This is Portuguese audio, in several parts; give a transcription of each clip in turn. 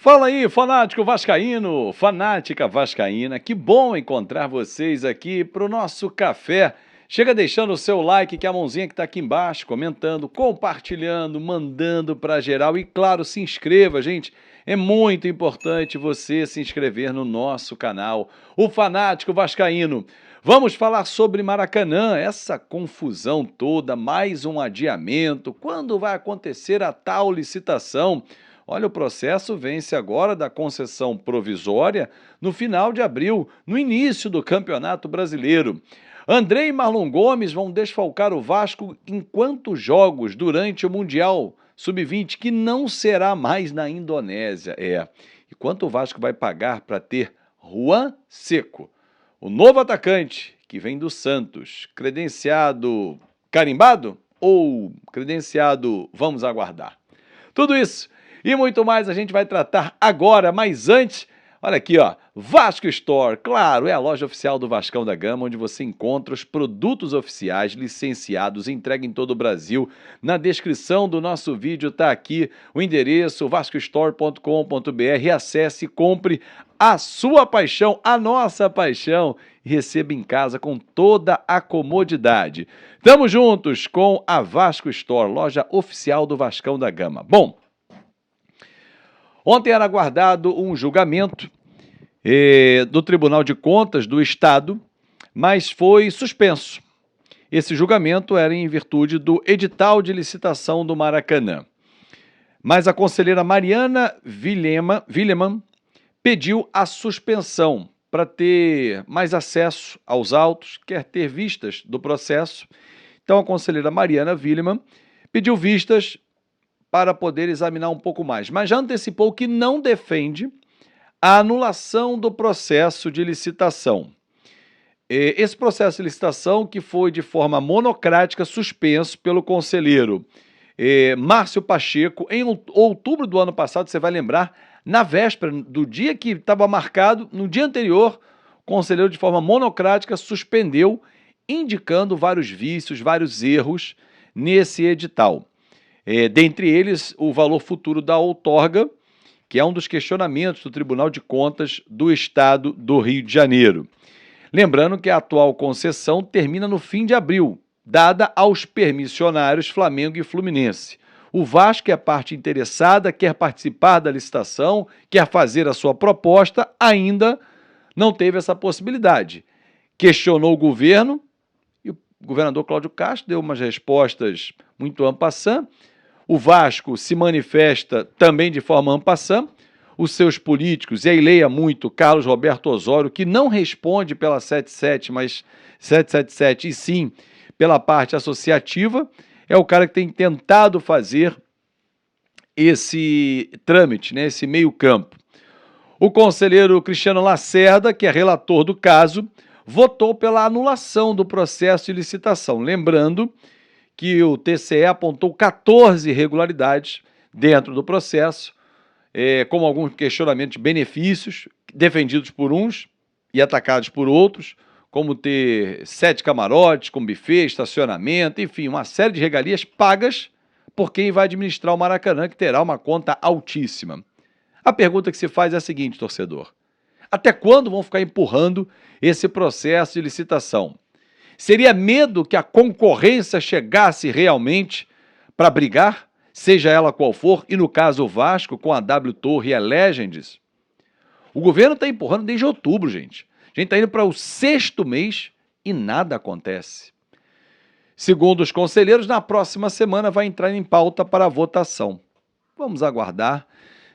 Fala aí, fanático vascaíno, fanática vascaína, que bom encontrar vocês aqui para o nosso café. Chega deixando o seu like, que é a mãozinha que está aqui embaixo, comentando, compartilhando, mandando para geral e, claro, se inscreva, gente. É muito importante você se inscrever no nosso canal, o Fanático Vascaíno. Vamos falar sobre Maracanã, essa confusão toda, mais um adiamento, quando vai acontecer a tal licitação? Olha, o processo vence agora da concessão provisória no final de abril, no início do Campeonato Brasileiro. André e Marlon Gomes vão desfalcar o Vasco em quantos jogos durante o Mundial Sub-20, que não será mais na Indonésia? E quanto o Vasco vai pagar para ter Juan Seco, o novo atacante que vem do Santos, credenciado carimbado ou credenciado vamos aguardar? Tudo isso e muito mais a gente vai tratar agora, mas antes, olha aqui, ó, Vasco Store, claro, é a loja oficial do Vascão da Gama, onde você encontra os produtos oficiais licenciados, entregue em todo o Brasil. Na descrição do nosso vídeo está aqui o endereço vascostore.com.br, acesse e compre a sua paixão, a nossa paixão, e receba em casa com toda a comodidade. Estamos juntos com a Vasco Store, loja oficial do Vascão da Gama. Bom, ontem era aguardado um julgamento do Tribunal de Contas do Estado, mas foi suspenso. Esse julgamento era em virtude do edital de licitação do Maracanã. Mas a conselheira Mariana Willeman pediu a suspensão para ter mais acesso aos autos, quer ter vistas do processo. Então a conselheira Mariana Willeman pediu vistas para poder examinar um pouco mais, mas já antecipou que não defende a anulação do processo de licitação. Esse processo de licitação que foi de forma monocrática suspenso pelo conselheiro Márcio Pacheco em outubro do ano passado, você vai lembrar, na véspera do dia que estava marcado, no dia anterior, o conselheiro de forma monocrática suspendeu, indicando vários vícios, vários erros nesse edital. Dentre eles, o valor futuro da outorga, que é um dos questionamentos do Tribunal de Contas do Estado do Rio de Janeiro. Lembrando que a atual concessão termina no fim de abril, dada aos permissionários Flamengo e Fluminense. O Vasco, que é a parte interessada, quer participar da licitação, quer fazer a sua proposta, ainda não teve essa possibilidade. Questionou o governo, e o governador Cláudio Castro deu umas respostas muito en passant. O Vasco se manifesta também de forma en passant. Os seus políticos, e aí leia muito Carlos Roberto Osório, que não responde pela 777 e sim pela parte associativa, é o cara que tem tentado fazer esse trâmite, né, esse meio campo. O conselheiro Cristiano Lacerda, que é relator do caso, votou pela anulação do processo de licitação. Lembrando que o TCE apontou 14 irregularidades dentro do processo, como alguns questionamentos de benefícios defendidos por uns e atacados por outros, como ter 7 camarotes com buffet, estacionamento, enfim, uma série de regalias pagas por quem vai administrar o Maracanã, que terá uma conta altíssima. A pergunta que se faz é a seguinte, torcedor: até quando vão ficar empurrando esse processo de licitação? Seria medo que a concorrência chegasse realmente para brigar, seja ela qual for, e no caso o Vasco com a W Torre e a Legends? O governo está empurrando desde outubro, gente. A gente está indo para o 6º mês e nada acontece. Segundo os conselheiros, na próxima semana vai entrar em pauta para a votação. Vamos aguardar,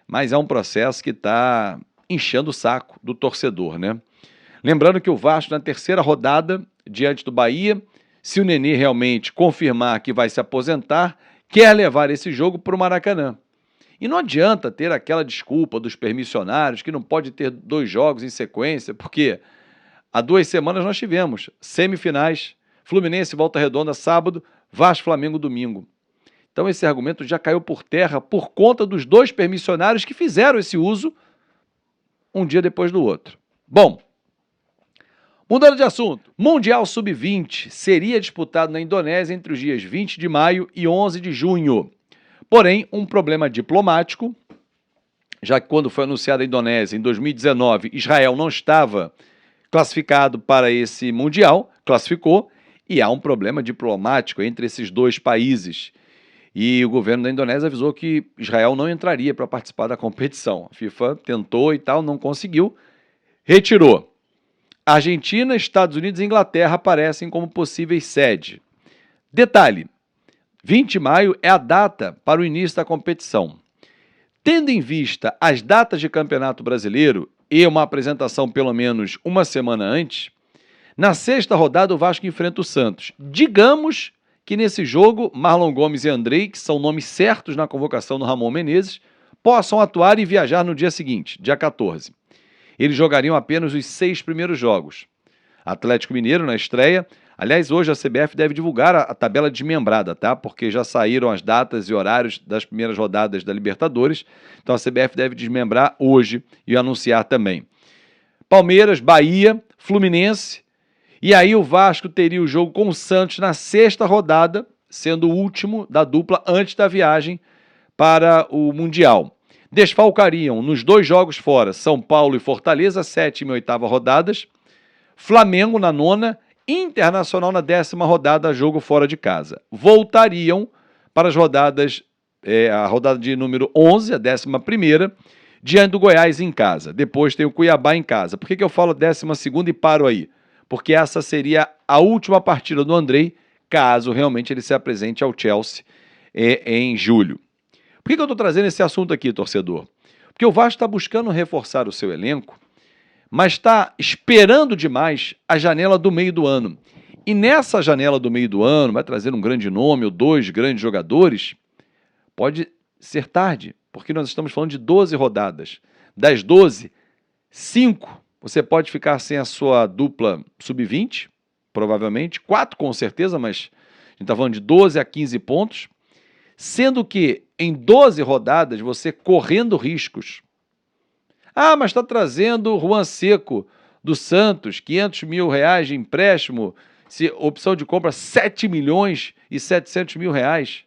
mas é um processo que está enchendo o saco do torcedor, né? Lembrando que o Vasco, na 3ª rodada, diante do Bahia, se o Nenê realmente confirmar que vai se aposentar, quer levar esse jogo para o Maracanã. E não adianta ter aquela desculpa dos permissionários que não pode ter 2 jogos em sequência, porque há 2 semanas nós tivemos semifinais, Fluminense Volta Redonda sábado, Vasco Flamengo domingo. Então esse argumento já caiu por terra por conta dos 2 permissionários que fizeram esse uso um dia depois do outro. Bom, mudando de assunto, Mundial Sub-20 seria disputado na Indonésia entre os dias 20 de maio e 11 de junho. Porém, um problema diplomático já que quando foi anunciada a Indonésia, em 2019, Israel não estava classificado para esse Mundial, classificou, e há um problema diplomático entre esses dois países. E o governo da Indonésia avisou que Israel não entraria para participar da competição. A FIFA tentou e tal, não conseguiu, retirou. Argentina, Estados Unidos e Inglaterra aparecem como possíveis sede. Detalhe, 20 de maio é a data para o início da competição. Tendo em vista as datas de Campeonato Brasileiro e uma apresentação pelo menos uma semana antes, na sexta rodada o Vasco enfrenta o Santos. Digamos que nesse jogo Marlon Gomes e Andrei, que são nomes certos na convocação do Ramon Menezes, possam atuar e viajar no dia seguinte, dia 14. Eles jogariam apenas os 6 primeiros jogos. Atlético Mineiro na estreia. Aliás, hoje a CBF deve divulgar a tabela desmembrada, tá? Porque já saíram as datas e horários das primeiras rodadas da Libertadores. Então a CBF deve desmembrar hoje e anunciar também. Palmeiras, Bahia, Fluminense. E aí o Vasco teria o jogo com o Santos na sexta rodada, sendo o último da dupla antes da viagem para o Mundial. Desfalcariam nos 2 jogos fora São Paulo e Fortaleza, 7ª e 8ª rodadas. Flamengo na 9ª, Internacional na 10ª rodada, jogo fora de casa. Voltariam para as rodadas, a rodada de número 11, a 11ª, diante do Goiás em casa. Depois tem o Cuiabá em casa. Por que eu falo 12ª e paro aí? Porque essa seria a última partida do Andrei, caso realmente ele se apresente ao Chelsea em julho. Por que eu estou trazendo esse assunto aqui, torcedor? Porque o Vasco está buscando reforçar o seu elenco, mas está esperando demais a janela do meio do ano. E nessa janela do meio do ano, vai trazer um grande nome ou 2 grandes jogadores, pode ser tarde, porque nós estamos falando de 12 rodadas. Das 12, 5 você pode ficar sem a sua dupla sub-20, provavelmente, 4 com certeza, mas a gente está falando de 12 a 15 pontos, sendo que em 12 rodadas você correndo riscos. Ah, mas está trazendo o Juan Seco do Santos, R$500 mil de empréstimo, opção de compra 7 milhões e 700 mil reais.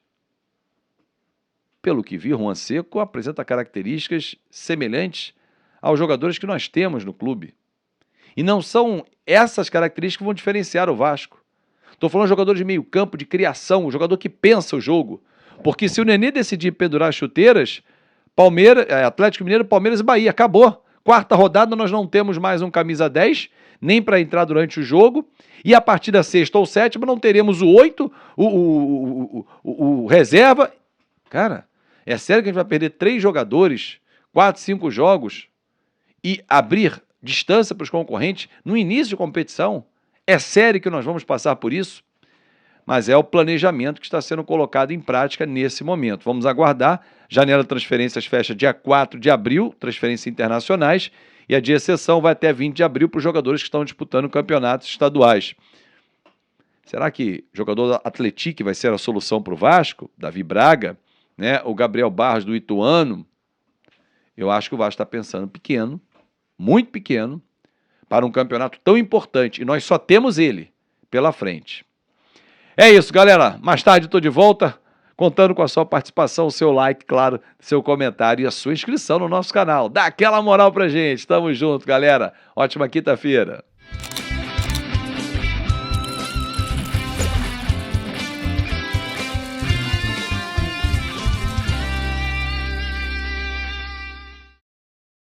Pelo que vi, Juan Seco apresenta características semelhantes aos jogadores que nós temos no clube. E não são essas características que vão diferenciar o Vasco. Estou falando de jogador de meio campo, de criação, um jogador que pensa o jogo. Porque se o Nenê decidir pendurar as chuteiras, Atlético Mineiro, Palmeiras e Bahia, acabou. 4ª rodada nós não temos mais um camisa 10, nem para entrar durante o jogo, e a partir da 6ª ou 7ª não teremos o 8, o reserva. Cara, é sério que a gente vai perder 3 jogadores, 4, 5 jogos, e abrir distância para os concorrentes no início de competição? É sério que nós vamos passar por isso? Mas é o planejamento que está sendo colocado em prática nesse momento. Vamos aguardar. Janela de transferências fecha dia 4 de abril, transferências internacionais, e a de exceção vai até 20 de abril para os jogadores que estão disputando campeonatos estaduais. Será que o jogador da Atlético vai ser a solução para o Vasco? Davi Braga, né? O Gabriel Barros do Ituano? Eu acho que o Vasco está pensando pequeno, muito pequeno, para um campeonato tão importante, e nós só temos ele pela frente. É isso, galera. Mais tarde estou de volta, contando com a sua participação, o seu like, claro, seu comentário e a sua inscrição no nosso canal. Dá aquela moral pra gente. Tamo junto, galera. Ótima quinta-feira.